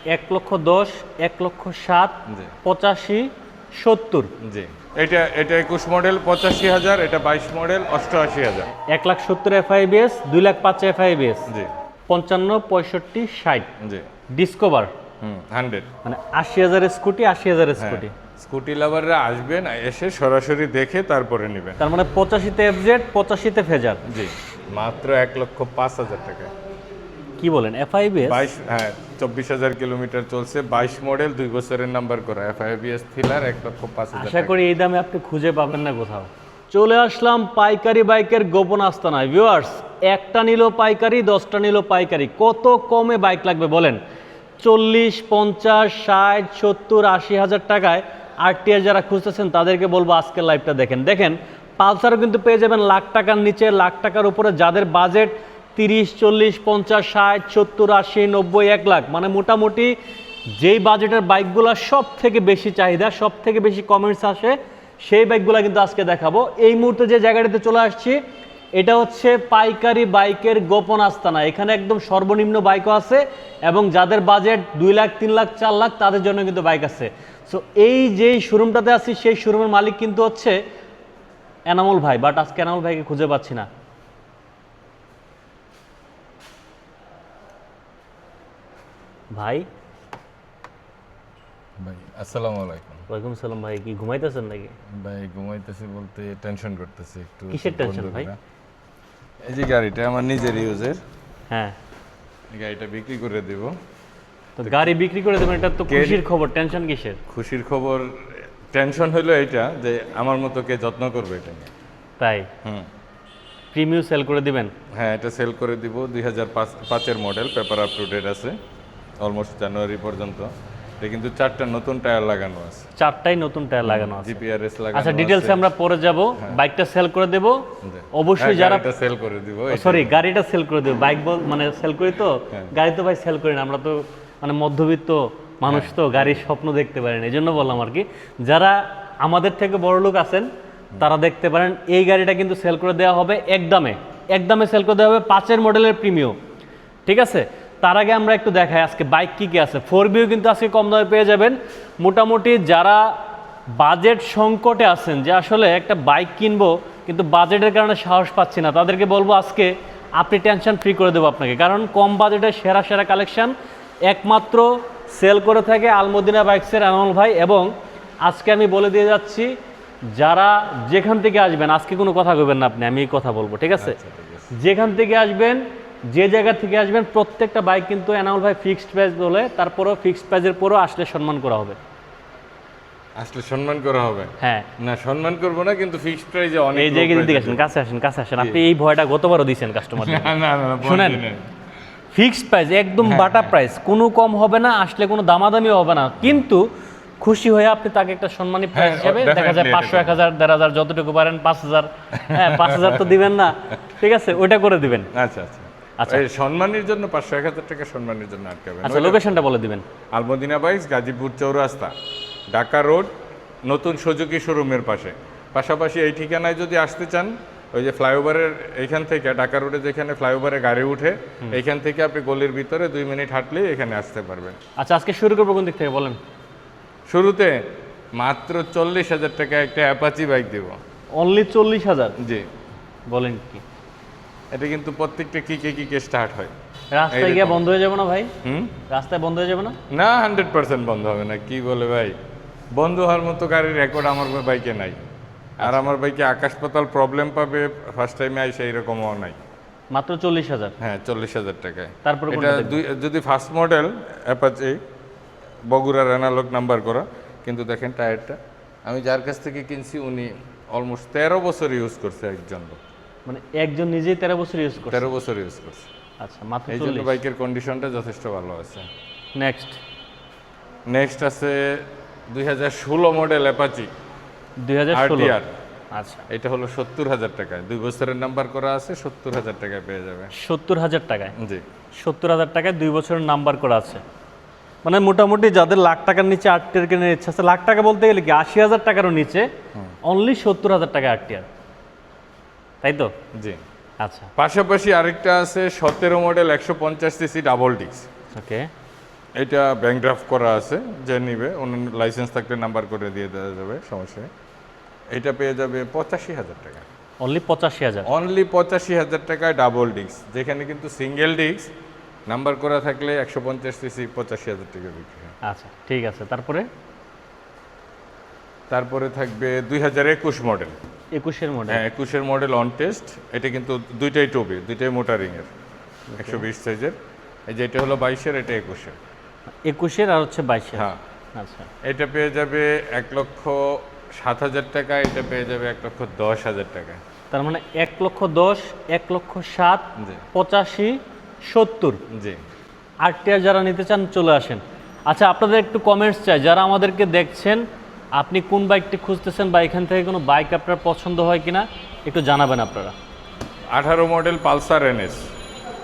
1,10,000, 1,07,000, জি 85, 70। জি এটা 21 মডেল 85,000, এটা 22 model 88,000। 1,70,000 FIBS, 2,05,000 FIBS, জি 55, 65, 60 জি discover, 100। মানে 80,000 স্কুটি, 80,000 হ্যাঁ স্কুটি। স্কুটি লাভাররা আসবেন, এসে সরাসরি দেখে তারপরে নেবেন। তার মানে 85তে FZ, 85তে ফেজার। জি মাত্র 1,05,000 টাকা। কি বলেন FIBS? 24,000 কিলোমিটার চলছে, 22 মডেল, 2 বছরের নাম্বার করা FIBS থ্রিলার 1,05,000 আশা টাকা। করি এই দামে আপনি খুঁজে পাবেন না কোথাও। চলে আসলাম পাইকারি বাইকের গোপন আস্তানায়। ভিউয়ার্স, একটা নিল পাইকারি, 10টা নিল পাইকারি। কত কমে বাইক লাগবে বলেন? 40, 50, 60, 70, 80,000 টাকায় আরটিআর যারা খুঁজতেছেন তাদেরকে বলবো আজকের লাইভটা দেখেন। দেখেন পালসারও কিন্তু পেয়ে যাবেন লাখ টাকার নিচে, লাখ টাকার উপরে। যাদের বাজেট 30, 40, 50, 60, 70, 80, 90, 1 লাখ, মানে মোটামুটি যেই বাজেটের বাইকগুলো সব থেকে বেশি চাহিদা, সব থেকে বেশি কমেন্টস আসে, সেই বাইকগুলো কিন্তু আজকে দেখাবো। এই মুহূর্তে যে জায়গাটিতে চলে আসছি, এটা হচ্ছে পাইকারি বাইকের গোপন আস্তানা। এখানে একদম সর্বনিম্ন বাইকও আছে, এবং যাদের বাজেট 2 লাখ, 3 লাখ, 4 লাখ তাদের জন্য কিন্তু বাইক আছে। সো এই যেই শোরুমটাতে আছি, সেই শোরুমের মালিক কিন্তু হচ্ছে এনামুল ভাই, বাট আজকে এনামুল ভাইকে খুঁজে পাচ্ছি না। ভাই ভাই আসসালামু আলাইকুম। ওয়ালাইকুম সালাম। ভাই কি ঘুমাইতেছেন নাকি? ভাই ঘুমাইতেছি বলতে টেনশন করতেছি একটু। কিসের টেনশন ভাই? এই যে গাড়িটা আমার নিজের ইউজের, হ্যাঁ, এই গাড়িটা বিক্রি করে দেব। তো গাড়ি বিক্রি করে দেবেন, এটা তো খুশির খবর, টেনশন কিসের? খুশির খবর, টেনশন হলো এটা যে আমার মতো কে যত্ন করবে এটা নিয়ে। তাই প্রিমিয়াম সেল করে দিবেন? হ্যাঁ এটা সেল করে দিব। 2005-এর model, paper up to date আছে, অলমোস্ট জানুয়ারি পর্যন্ত। এটা কিন্তু 4টা নতুন টায়ার লাগানো আছে, 4টাই নতুন টায়ার লাগানো আছে। জিপিআরএস লাগানো আছে। আচ্ছা, ডিটেইলসে আমরা পরে যাব। বাইকটা সেল করে দেব অবশ্যই। যারা এটা সেল করে দিব, সরি গাড়িটা সেল করে দেব, বাইক মানে সেল করি তো, গাড়ি তো ভাই সেল করি না, আমরা তো মানে মধ্যবিত্ত মানুষ, তো গাড়ির স্বপ্ন দেখতে পারেন, এই জন্য বললাম আর কি। যারা আমাদের থেকে বড় লোক আছেন তারা দেখতে পারেন। এই গাড়িটা কিন্তু সেল করে দেওয়া হবে একদমে, একদমে সেল করে দেওয়া হবে 5-এর মডেলের প্রিমিয়াম, ঠিক আছে? তার আগে আমরা একটু দেখাই আজকে বাইক কী কী আছে। 4Bও কিন্তু আজকে কম দামে পেয়ে যাবেন। মোটামুটি যারা বাজেট সংকটে আছেন, যে আসলে একটা বাইক কিনবো কিন্তু বাজেটের কারণে সাহস পাচ্ছি না, তাদেরকে বলবো আজকে আপনি টেনশন ফ্রি করে দেবো আপনাকে। কারণ কম বাজেটের সেরা সেরা কালেকশন একমাত্র সেল করে থাকে আলমদিনা বাইকসের এনামুল ভাই। এবং আজকে আমি বলে দিয়ে যাচ্ছি, যারা যেখান থেকে আসবেন, আজকে কোনো কথা কইবেন না আপনি, আমি এই কথা বলবো, ঠিক আছে? যেখান থেকে আসবেন, যে জায়গা থেকে আসবেন, প্রত্যেকটা বাইক কিন্তু এনামুল ভাই ফিক্সড প্রাইস বলে, তারপরেও ফিক্সড প্রাইসের পরেও আসলে সম্মান করা হবে। আসলে সম্মান করা হবে? হ্যাঁ, না সম্মান করব না, কিন্তু ফিক্সড প্রাইসে অনেক। এই জায়গায় দিকে আসেন, কাছে আসেন, কাছে আসেন। আপনি এই ভয়টা গতবারও দিয়েছেন কাস্টমার। না না না শুনেন, ফিক্সড প্রাইস একদম বাটা প্রাইস, কোনো কম হবে না, আসলে কোনো দামাদামিও হবে না, কিন্তু খুশি হয়ে আপনি তাকে একটা সম্মানী প্রাইস হিসেবে দেখা যায় 500, 1000, 1500 যতটুকু পারেন, 5000, হ্যাঁ 5000 তো দিবেন না, ঠিক আছে? ওইটা করে দিবেন। আচ্ছা আচ্ছা আচ্ছা, এই সম্মানের জন্য 500-1000 টাকা সম্মানের জন্য আটকাবেন। আচ্ছা, লোকেশনটা বলে দিবেন। আলমদিনা বাইকস, গাজীপুর চৌরাস্তা, ঢাকা রোড, নতুন সুজুকি শোরুমের পাশে। পাশাপাশি এই ঠিকানায় যদি আসতে চান, ওই যে ফ্লাইওভারের এইখান থেকে, ঢাকা রোডে যেখানে ফ্লাইওভারে গাড়ি উঠে, এইখান থেকে আপনি গলির ভিতরে 2 মিনিট হাঁটলেই এখানে আসতে পারবেন। আচ্ছা, আজকে শুরু করবো কোন দিক থেকে বলেন? শুরুতে মাত্র 40,000 টাকা একটা অ্যাপাচি বাইক দেব। অনলি 40,000? জি। বলেন কি? এটা কিন্তু প্রত্যেকটা কিকে স্টার্ট হয়। রাস্তায় গিয়ে বন্ধ হয়ে যাবে না ভাই? রাস্তায় বন্ধ হয়ে যাবে না? না, 100% বন্ধ হবে না। কি বলে ভাই, বন্ধ হওয়ার মতো গাড়ির রেকর্ড আমার বাইকে নাই। আর আমার বাইকে আকাশ পাতাল প্রবলেম পাবে ফার্স্ট টাইমে আইসা এরকমও নাই। মাত্র 40,000? হ্যাঁ 40,000 টাকায়। তারপর এটা যদি ফার্স্ট মডেল অ্যাপাচি, বগুড়ার অ্যানালগ নাম্বার করা, কিন্তু দেখেন টায়ারটা, আমি যার কাছ থেকে কিনছি উনি অলমোস্ট 13 বছর ইউজ করছে একজন লোক। মানে একজন নিজেই 13 বছর ইউজ করছে? 13 বছর ইউজ করছে। আচ্ছা, মাত্র 40। এই জন্য বাইকের কন্ডিশনটা যথেষ্ট ভালো আছে। নেক্সট আছে 2016 মডেল অ্যাপাচি 2016। আচ্ছা, এটা হলো 70,000 টাকায়, 2 বছরের নাম্বার করা আছে, 70,000 টাকায় পেয়ে যাবে। 70,000 টাকায়? জি, 70,000 টাকায় 2 বছরের নাম্বার করা আছে। মানে মোটামুটি যাদের লাখ টাকার নিচে আরটিআর কেনার ইচ্ছা আছে, লাখ টাকা বলতে গেলে কি 80,000 টাকারও নিচে, অনলি 70,000 টাকা আরটিআর, তাই তো? জি। আচ্ছা, পাশাপাশি আরেকটা আছে 17 মডেল 150 সিসি ডাবল ডিস্ক। ওকে। এটা ব্যাংক ড্রাফট করা আছে, যে নিবে অন্য লাইসেন্স থাকলে নাম্বার করে দিয়ে দেওয়া যাবে, সমস্যা নেই। এটা পেয়ে যাবে 85,000 টাকা। অনলি 85,000। অনলি 85,000 টাকায় ডাবল ডিস্ক, যেখানে কিন্তু সিঙ্গেল ডিস্ক নাম্বার করা থাকলে 150 সিসি 85,000 টাকা বিক্রি হয়। আচ্ছা ঠিক আছে, তারপরে তারপরে থাকবে 2021 মডেল। 21-এর মডেল। হ্যাঁ 21-এর মডেল অন টেস্ট। এটা কিন্তু দুইটাই টবে, দুইটাই মোটারিংয়ের, 120 সাইজের। এই যে এটা হলো 22-এর, এটা 21-এর। 21-এর আর হচ্ছে 22-এর। হ্যাঁ আচ্ছা, এটা পেয়ে যাবে 1,07,000 টাকা, এটা পেয়ে যাবে 1,10,000 টাকা। তার মানে 1,10,000, 1,07,000, জি 85, 70। জি। আরটিআর যারা নিতে চান চলে আসেন। আচ্ছা, আপনাদের একটু কমেন্টস চাই, যারা আমাদেরকে দেখছেন, আপনি কোন বাইকটি খুঁজতেছেন বা এখান থেকে কোনো বাইক আপনার পছন্দ হয় কিনা একটু জানাবেন আপনারা। 18 মডেল পালসার এনএস,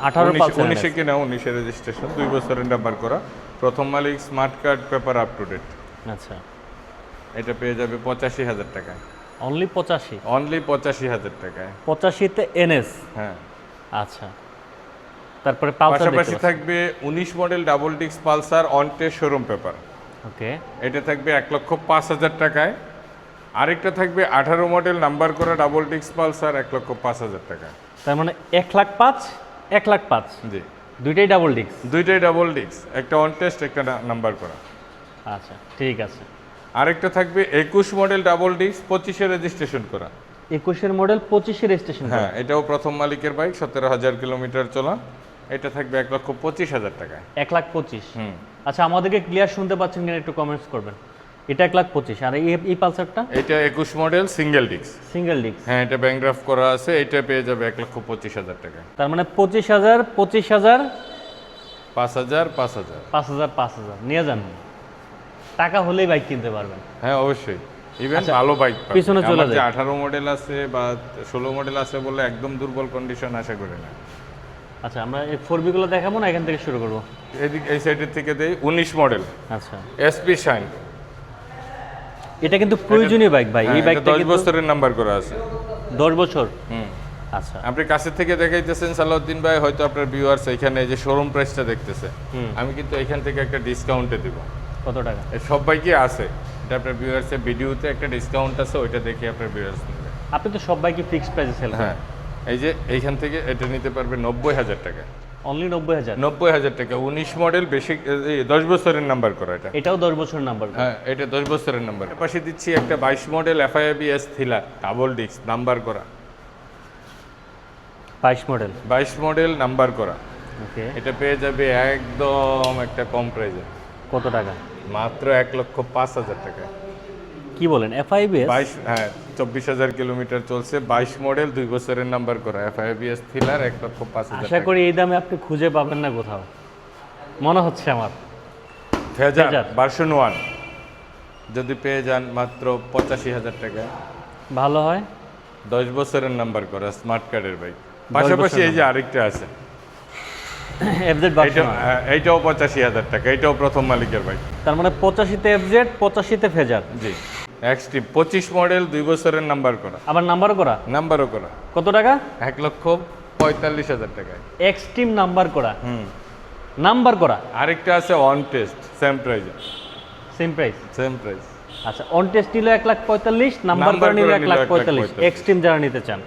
18 পালসার 19-এ কিনা, 19-এর রেজিস্ট্রেশন, 2 বছরের নাম্বার করা, প্রথম মালিক, smart card, paper up to date. আচ্ছা, এটা পেয়ে যাবে 85,000 টাকায়। অনলি 85। অনলি 85,000 টাকায়। 85-তে এনএস। হ্যাঁ। আচ্ছা, তারপরে পালসার পাশাপাশি থাকবে 19 model double disc Pulsar on test showroom paper. Okay, এটা থাকবে 1,05,000 টাকায়। আরেকটা থাকবে 18 মডেল নাম্বার করা ডাবল ডিস্ক পালসার 1,05,000 টাকায়। তার মানে 1,05,000, 1,05,000 জি, দুইটাই ডাবল ডিস্ক। দুইটাই ডাবল ডিস্ক, একটা অন টেস্ট, একটা নাম্বার করা। আচ্ছা ঠিক আছে। আরেকটা থাকবে 21 মডেল ডাবল ডিস্ক 25-এ রেজিস্ট্রেশন করা। 21-এর মডেল 25-এর রেজিস্ট্রেশন। হ্যাঁ, এটাও প্রথম মালিকের বাইক, 17,000 কিলোমিটার চলা। এটা থাকবে 1,25,000 টাকায়। 1,25,000। হুম। আচ্ছা, আমাদেরকে ক্লিয়ার শুনতে পাচ্ছেন কিনা একটু কমেন্টস করবেন। এটা 1,25,000, আর এই পালসারটা এটা 21 model single disc. Single disc. হ্যাঁ, এটা ব্যাংক ড্রাফট করা আছে। এটা পেয়ে যাবে 1,25,000 টাকায়। তার মানে 25,000, 25,000, 5,000, 5,000। 5,000, 5,000 নিয়ে যান, টাকা হলেই বাইক কিনতে পারবেন। হ্যাঁ অবশ্যই, ইভেন আচ্ছা, ভালো বাইক পাবেন। পিছনে চলে আমার যে যায়। 18 মডেল আছে বা 16 মডেল আছে বলে একদম দুর্বল কন্ডিশন আশা করি না। আচ্ছা, আমরা এই 4B গুলো দেখাবো না, এখান থেকে শুরু করবো। এদিক এই সাইডের থেকে দেই 19 মডেল আচ্ছা, এসপি শাইন। এটা কিন্তু প্রয়োজনীয় বাইক ভাই, এই বাইকটা 10 কিন্তু বছরের নাম্বার করা আছে। 10 বছর। হুম। আচ্ছা, আপনি কাছে থেকে দেখাইতেছেন সালাউদ্দিন ভাই, হয়তো আপনার ভিউয়ার্স এখানে যে শোরুম প্রাইসটা দেখতেছে, আমি কিন্তু এখান থেকে একটা ডিসকাউন্টে দিব। কত টাকা? এই সব বাইকই আছে, এটা আপনার ভিউয়ার্সের ভিডিওতে একটা ডিসকাউন্ট আছে, ওইটা দেখে আপনার ভিউয়ার্স নেবে। আপনি তো সব বাইকই ফিক্সড প্রাইসে সেল করেন। হ্যাঁ, এই যে এইখান থেকে এটা নিতে পারবে 90,000 টাকা। অনলি 90,000। 90,000 টাকা, 19 মডেল, বেশি 10 বছরের নাম্বার করা এটা। এটাও 10 বছর নাম্বার। হ্যাঁ, এটা 10 বছরের নাম্বার। পাশে দিচ্ছি একটা 22 মডেল FIABS থিলা ডাবল ডিস্ক নাম্বার করা। 22 মডেল। 22 মডেল নাম্বার করা। ওকে, এটা পেয়ে যাবে একদম একটা কম প্রাইসে, কত টাকা? মাত্র 1,05,000 টাকা। কি বলেন, FIABS? 22, হ্যাঁ 24,000 কিলোমিটার চলছে, 22 মডেল, 2 বছরের নাম্বার করা, FIABS থিলার 1,05,000 আশা করি এই দামে আপনি খুঁজে পাবেন না কোথাও, মনে হচ্ছে আমার। Phasor phasor. ভার্সন 1 যদি পেয়ে যান মাত্র 85,000 টাকায়, ভালো হয়। 10 বছরের নাম্বার করা স্মার্ট কার্ডের বাইক। পাশাপাশি এই যে আরেকটা আছে, FZ ভার্সন। এইটাও 85,000 টাকা, এইটাও প্রথম মালিকের বাইক। তার মানে 85-তে FZ, 85-তে ফেজার। জি, এক্সট্রিম 25 মডেল, 2 বছরের নাম্বার করা, আবার নাম্বার করা। নাম্বারও করা। কত টাকা? 1,45,000 টাকায়। এক্সট্রিম নাম্বার করা। হুম। নাম্বার করা। আরেকটা আছে অন টেস্ট, সেম প্রাইসে। Same price. Same price. আচ্ছা, অন টেস্ট নিল 1,45,000, নাম্বার নাম্বার করে নিল করে নিলে 1,45,000। 1,45,000 এক্সট্রিম যারা নিতে চান,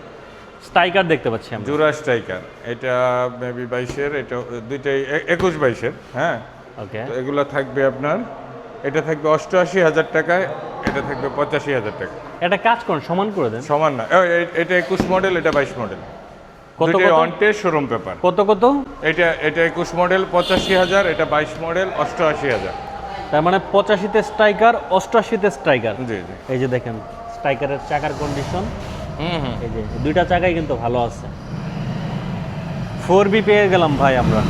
স্ট্রাইকার দেখতে পাচ্ছি আমরা। জুরা স্ট্রাইকার, এটা মেবি 22-এর, এটা দুইটাই 21-22-এর। হ্যাঁ, ওকে, তো এগুলো থাকবে আপনার, এটা থাকবে 88,000 টাকায়, এটা থাকবে 85,000 টাকা। এটা কাজ করুন, সমান করে দেন। সমান না, এটা 21 মডেল, এটা 22 মডেল, কত দুইটাই কত? On test showroom paper. কত কত? এটা 21 মডেল 85,000, এটা 22 মডেল 88,000। তার মানে 85-তে স্ট্রাইকার, 88-তে স্ট্রাইকার। জি জি। এই যে দেখেন স্ট্রাইকারের চাকার কন্ডিশন, হুম হুম। এই যে দুইটা চাকাই কিন্তু ভালো আছে। 4B পেয়ে গেলাম ভাই আমরা।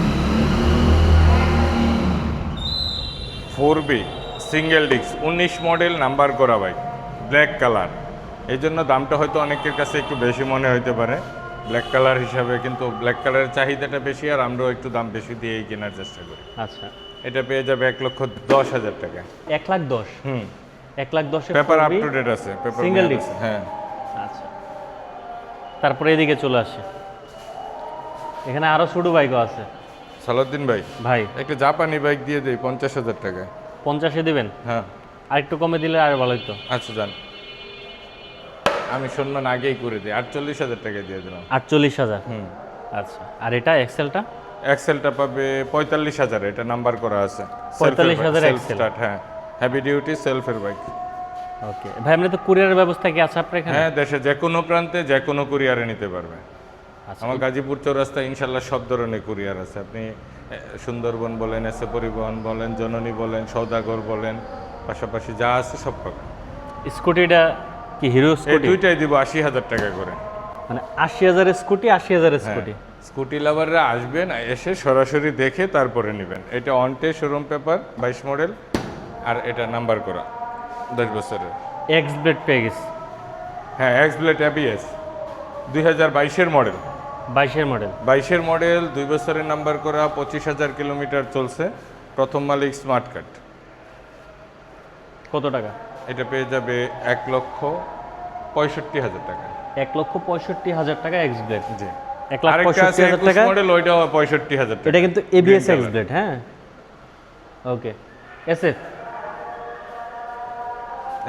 4B single disc 19 model number করা বাইক, ব্ল্যাক কালার। এই জন্য দামটা হয়তো অনেকের কাছে একটু বেশি মনে হইতে পারে ব্ল্যাক কালার হিসাবে, কিন্তু ব্ল্যাক কালারের চাহিদাটা বেশি, আর আমরাও একটু দাম বেশি দিয়েই কেনার চেষ্টা করি। আচ্ছা, এটা পেয়ে যাবে 1,10,000 টাকা। 1,10,000। হুম। 1,10,000 পেপার আপ টু ডেট আছে, পেপার Single disc? হ্যাঁ। আচ্ছা, তারপরে এদিকে চলে আসে, এখানে আরো ছোট বাইকও আছে। সালাউদ্দিন ভাই ভাই একটা জাপানি বাইক দিয়ে দেই 50,000 টাকায়। 50-এ দিবেন? হ্যাঁ আর একটু কমে দিলে আর ভালো হতো। আচ্ছা যান, আমি সম্মান আগেই করে দিই, 48,000 টাকায় দিয়ে দিলাম। 48,000। হুম। আচ্ছা, আর এটা এক্সেলটা? এক্সেলটা পাবে 45,000, এটা নাম্বার করা আছে। 45,000 সেলফ এক্সেল। স্টার্ট, হ্যাঁ, হেভি ডিউটি সেলফের বাইক। ওকে ভাই, এমনি তো কুরিয়ারের ব্যবস্থা কি আছে আপনার এখানে? হ্যাঁ, দেশে যে কোনো প্রান্তে যে কোনো কুরিয়ারে নিতে পারবে। আচ্ছা, আমার গাজীপুর চৌরাস্তায় ইনশাল্লাহ সব ধরনের কুরিয়ার আছে। আপনি সুন্দরবন বলেন, এসে পরিবহন বলেন, জননী বলেন, সওদাগর বলেন, পাশাপাশি যা আছে সব পাবেন। স্কুটিটা কি হিরো এই স্কুটি? দুইটাই দিব 80,000 টাকা করে। মানে 80,000 স্কুটি, 80,000 স্কুটি। স্কুটি লাভাররা আসবেন, এসে সরাসরি দেখে তারপরে নেবেন। এটা অনটে শোরুম পেপার 22 মডেল, আর এটা নাম্বার করা 10 বছরের। এক্স ব্লেড পেয়ে গেছে। হ্যাঁ, এক্স ব্লেড ABS 2022-এর মডেল। 22-এর মডেল। 22-এর মডেল, 2 বছরের নাম্বার করা, 25,000 কিলোমিটার চলছে। প্রথম মালিক স্মার্ট কার্ড। কত টাকা? এটা পেয়ে যাবে 1,65,000 টাকা। 1,65,000 টাকা এক্স ব্লেড। জি। 1,65,000 টাকা মডেল, ওইটাও 65,000 টাকা। এটা কিন্তু ABS এক্স ব্লেড। হ্যাঁ, ওকে। SF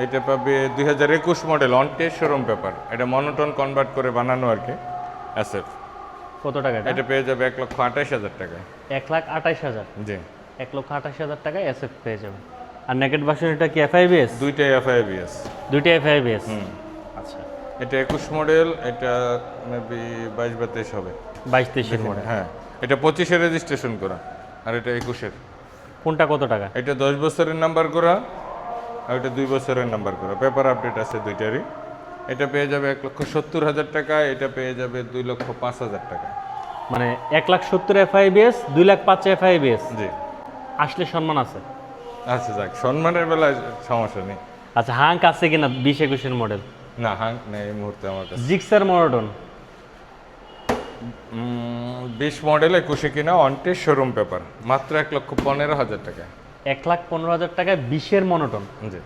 এটা পাবে 2021 model, on test showroom paper. এটা মনোটন কনভার্ট করে বানানো আর কি, SF। কত টাকা? এটা পেয়ে যাবে 1,28,000 টাকা। 1,28,000। জি। 1,28,000 টাকা SF পেয়ে যাবেন। আর নেকেড ভার্সন এটা কি FIBS? দুইটাই FIBS। দুইটাই FIBS। আচ্ছা, এটা 21 মডেল, এটা মেবি 22-23 হবে। 22-23-এর মডেল। হ্যাঁ, এটা 25-এর রেজিস্ট্রেশন করা, আর এটা 21-এর। কোনটা কত টাকা? এটা 10 বছরের নাম্বার করা, আর এটা 2 বছরের নাম্বার করা। পেপার আপডেট আছে দুইটারই। এটা পেয়ে যাবে 1,70,000 টাকা, এটা পেয়ে যাবে 2,05,000 টাকা। মানে 1,70,000 FIBS, 2,05,000 FIBS। জি। আসলে সম্মান আছে। আচ্ছা যাক, সম্মানের বেলায় সমস্যা নেই। আচ্ছা, হাঙ্ক আছে কিনা 20-21-এর মডেল? না, হাঙ্ক নেই এই মুহূর্তে আমার কাছে। জিক্সার মনোটন 20 মডেল 21-এ কিনা, অনটেস্ট শোরুম পেপার, মাত্র 1,15,000 টাকা। 1,15,000 টাকায় 20-এর মনোটন। জি।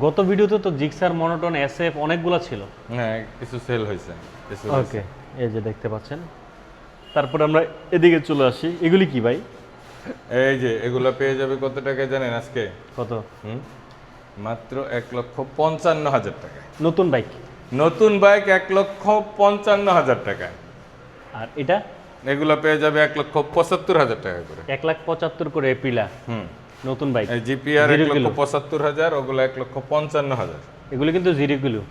গত ভিডিওতে তো জিক্সার মনোটন SF অনেকগুলো ছিল। হ্যাঁ, কিছু সেল হয়েছে। ওকে, এই যে দেখতে পাচ্ছেন। তারপর আমরা এদিকে চলে আসি। এগুলি কি ভাই? এই যে এগুলো পেয়ে যাবে কত টাকায় জানেন আজকে? কত? মাত্র 1,55,000 টাকা। নতুন বাইক। নতুন বাইক 1,55,000 টাকায়। আর এটা এগুলো পেয়ে যাবে 1,75,000 টাকা করে। 1,75,000 করে এপ্রিলা নতুন বাইক। এই GPR 1,75,000, ওগুলো 1,55,000। এগুলো কিন্তু 0 কিলো।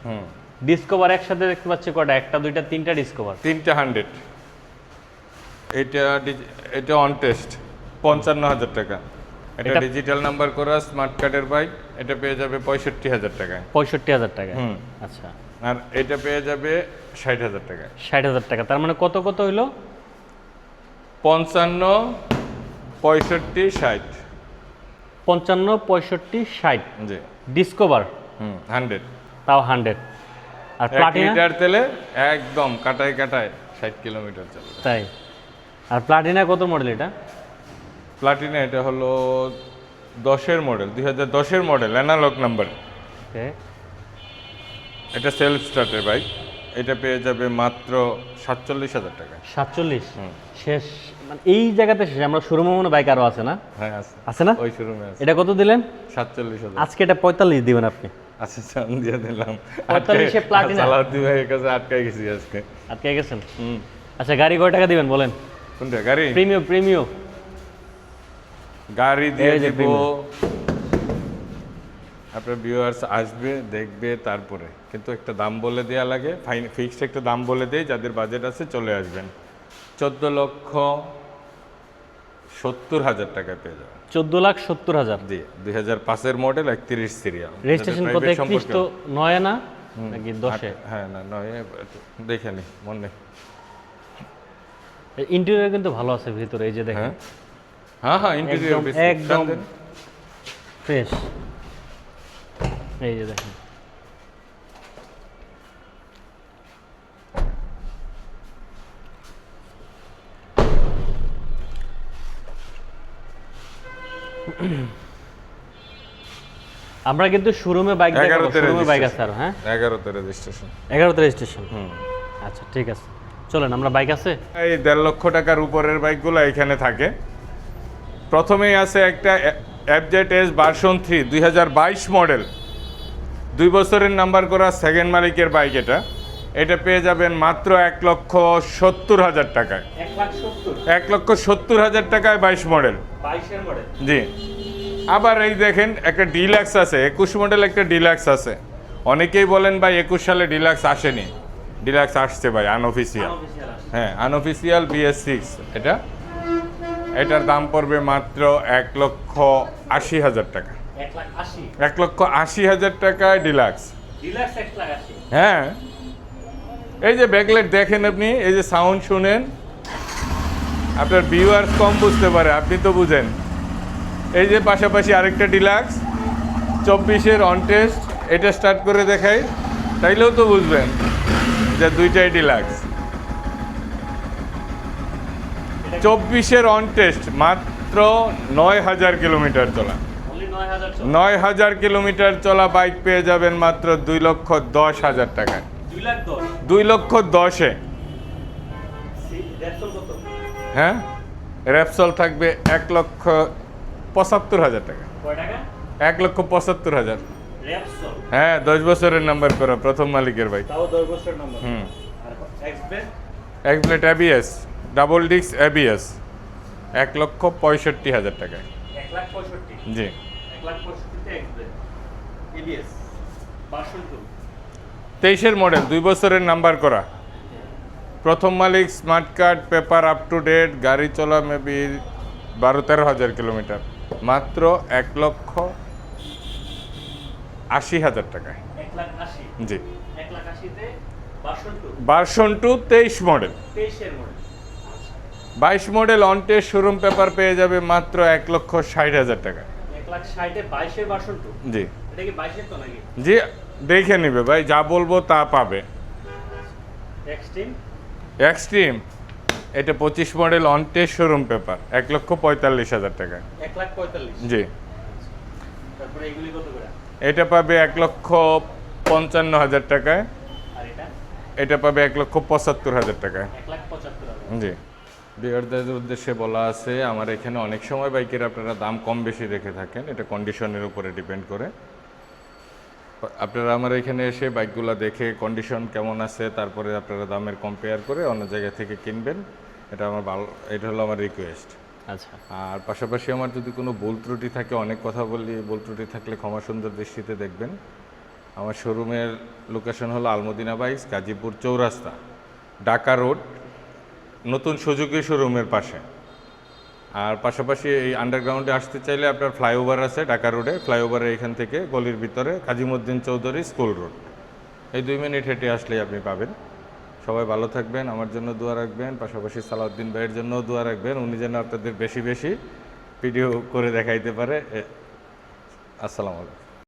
ডিসকভার একসাথে দেখতে পাচ্ছি কয়টা? একটা, দুইটা, তিনটা ডিসকভার। 3টা 100। এটা অন টেস্ট 55,000 টাকা। এটা ডিজিটাল নাম্বার করা স্মার্ট কার্ডের বাইক। এটা পেয়ে যাবে 65,000 টাকায়। 65,000 টাকা। আচ্ছা, আর এটা পেয়ে যাবে 60,000 টাকায়। 60,000 টাকা। তার মানে কত কত হইলো? 55, 65, 60। 55, 65, 60। জি। ডিসকভার 100। তাও 100। আর 1 প্লাটিনা? লিটার তেলে একদম কাটায় কাটায় 60 কিলোমিটার চলে। তাই। আর প্লাটিনা কত মডেল এটা? প্লাটিনা এটা হলো 10-এর মডেল, 2010-এর মডেল, অ্যানালগ নাম্বার। ওকে। এটা সেলফ স্টার্টের বাইক। এটা পেয়ে যাবে মাত্র 47,000 টাকা। 47? শেষ মানে এই জায়গাতে শেষ। আমরা শোরুমে মনে বাইক আরো আছে না? হ্যাঁ আছে। আছে না? ওই শোরুমে আছে। এটা কত দিলেন? 47,000। আজকে এটা 45 দিবেন আপনি। আচ্ছা, চান দিয়ে দিলাম। 45-এ প্লাটিনা। সালাউদ্দিন ভাইয়ের কাছে আটকাই গেছি আজকে। আটকে গেছেন? আচ্ছা, গাড়ি কয় টাকা দিবেন বলেন? কোনটা গাড়ি? প্রিমিয়াম গাড়ি দিয়ে এই যে দিব। আপনার ভিউয়ার্স আসবে, দেখবে, তারপরে কিন্তু একটা দাম বলে দেওয়া লাগে। ফিক্সড একটা দাম বলে দেয়, যাদের বাজেট আছে চলে আসবেন। 14,70,000 টাকা পেয়ে যাবেন। 14,70,000। জি, 2005-এর মডেল, 31 সিরিয়াল। রেজিস্ট্রেশন কত? 31 তো 9 না নাকি 10-এ? হ্যাঁ, না 9 দেখে নি, মনে নেই। ইন্টেরিয়র কিন্তু ভালো আছে ভিতরে, এই যে দেখেন। হ্যাঁ, ইন্টেরিয়র একদম ফ্রেশ। এই যে দেখেন। আমরা কিন্তু শোরুমে বাইক দেখাবো। শোরুমে বাইক আছে আর, হ্যাঁ 11তে রেজিস্ট্রেশন। 11তে রেজিস্ট্রেশন। আচ্ছা, ঠিক আছে, চলেন আমরা বাইক আছে। এই 1.5 লক্ষ টাকার উপরের বাইকগুলো এখানে থাকে। প্রথমেই আছে একটা FZ-S ভার্সন 3 2022 মডেল, 2 বছরের নাম্বার করা সেকেন্ড মালিকের বাইক। এটা পেয়ে যাবেন মাত্র 1,70,000 টাকায়। 1,70,000 টাকায় 22 মডেল। 22 মডেল, জি। আবার এই দেখেন একটা ডিলাক্স আছে, 21 মডেল একটা ডিলাক্স আছে। অনেকেই বলেন ভাই 21 সালে ডিলাক্স আসেনি। ডিলাক্স আসছে ভাই, আনঅফিসিয়াল। হ্যাঁ, আনঅফিসিয়াল BS6 এটার দাম পড়বে মাত্র 1,80,000 টাকা। 1,80,000 টাকায় ডিলাক্স। হ্যাঁ, এই যে ব্যাকলাইট দেখেন আপনি, এই যে সাউন্ড শুনেন, আপনার ভিউয়ার্স কম বুঝতে পারে, আপনি তো বুঝেন। এই যে পাশাপাশি আরেকটা ডিলাক্স 24-এর অন টেস্ট, এটা স্টার্ট করে দেখাই, তাইলেও তো বুঝবেন যে দুইটাই ডিলাক্স। 24-এর অন টেস্ট, মাত্র 9,000 কিলোমিটার চলা। 9,000 কিলোমিটার চলা বাইক পেয়ে যাবেন মাত্র 2,10,000 টাকায়। 2,10,000-এ। হ্যাঁ, র্যাপসল থাকবে 1,75,000 টাকা। 1,75,000। হ্যাঁ, 10 বছরের নাম্বার করা, প্রথম মালিকের বাইক। হুম। X blade ABS, double disc ABS, 1,65,000 টাকায়। জি। 23-এর মডেল, 2 বছরের নাম্বার করা, প্রথম মালিক, smart card, paper up to date, গাড়ি চলা মেবি 12-13,000 কিলোমিটার, মাত্র 1,80,000 টাকায়। জি। Version 2 23 model. 22 model on test showroom paper পেয়ে যাবে মাত্র 1,60,000 টাকা। 22-এর ভার্সন 2। জি। এটা কি 22-এর তো নাকি? জি, দেখে নিবে ভাই, যা বলবো তা পাবে। এক্সট্রিম, এটা 25 model on test showroom paper, 1,45,000 টাকা। 1,45,000। জি। তারপরে এগুলি কত করে? এটা পাবে 1,55,000 টাকায়। আর এটা? এটা পাবে 1,75,000 টাকায়। 1,75,000। জি। বিয়ারদের উদ্দেশ্যে বলা আছে, আমার এখানে অনেক সময় বাইকের আপনারা দাম কম বেশি রেখে থাকেন, এটা কন্ডিশনের উপরে ডিপেন্ড করে। আপনারা আমার এখানে এসে বাইকগুলো দেখে কন্ডিশন কেমন আছে, তারপরে আপনারা দামের কম্পেয়ার করে অন্য জায়গা থেকে কিনবেন। এটা আমার ভালো, এটা হলো আমার রিকোয়েস্ট। আচ্ছা। আর পাশাপাশি আমার যদি কোনো ভুল ত্রুটি থাকে, অনেক কথা বলি, ভুল ত্রুটি থাকলে ক্ষমা সুন্দর দৃষ্টিতে দেখবেন। আমার শোরুমের লোকেশন হলো আলমদিনা বাইকস, গাজীপুর চৌরাস্তা, ঢাকা রোড, নতুন সুজুকি শোরুমের পাশে। আর পাশাপাশি এই আন্ডারগ্রাউন্ডে আসতে চাইলে আপনার ফ্লাইওভার আছে ঢাকা রোডে, ফ্লাইওভারের এখান থেকে গলির ভিতরে কাজীমুদ্দিন চৌধুরী স্কুল রোড, এই 2 মিনিট হেঁটে আসলেই আপনি পাবেন। সবাই ভালো থাকবেন, আমার জন্য দোয়া রাখবেন, পাশাপাশি সালাউদ্দিন ভাইয়ের জন্যও দোয়া রাখবেন, উনি যেন আপনাদের বেশি বেশি ভিডিও করে দেখাইতে পারে। আসসালামু আলাইকুম।